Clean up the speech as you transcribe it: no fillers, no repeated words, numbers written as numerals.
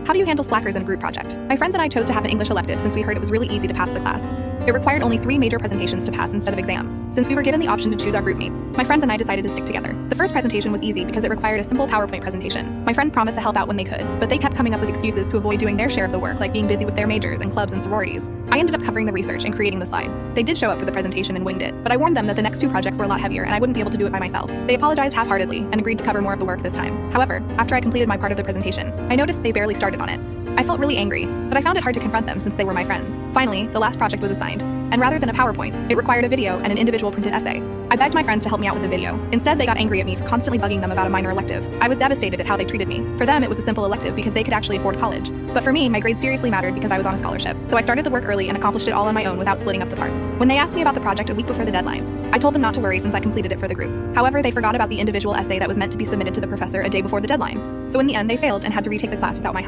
How do you handle slackers in a group project? My friends and I chose to have an English elective since we heard it was really easy to pass the class. It required only 3 major presentations to pass instead of exams. Since we were given the option to choose our group mates, my friends and I decided to stick together. The first presentation was easy because it required a simple PowerPoint presentation. My friends promised to help out when they could, but they kept coming up with excuses to avoid doing their share of the work, like being busy with their majors and clubs and sororities. I ended up covering the research and creating the slides. They did show up for the presentation and winged it, but I warned them that the next 2 projects were a lot heavier and I wouldn't be able to do it by myself. They apologized half-heartedly and agreed to cover more of the work this time. However, after I completed my part of the presentation, I noticed they barely started on it. I felt really angry, but I found it hard to confront them since they were my friends. Finally, the last project was assigned, and rather than a PowerPoint, it required a video and an individual printed essay. I begged my friends to help me out with the video. Instead, they got angry at me for constantly bugging them about a minor elective. I was devastated at how they treated me. For them, it was a simple elective because they could actually afford college. But for me, my grades seriously mattered because I was on a scholarship. So I started the work early and accomplished it all on my own without splitting up the parts. When they asked me about the project a week before the deadline, I told them not to worry since I completed it for the group. However, they forgot about the individual essay that was meant to be submitted to the professor a day before the deadline. So in the end, they failed and had to retake the class without my help.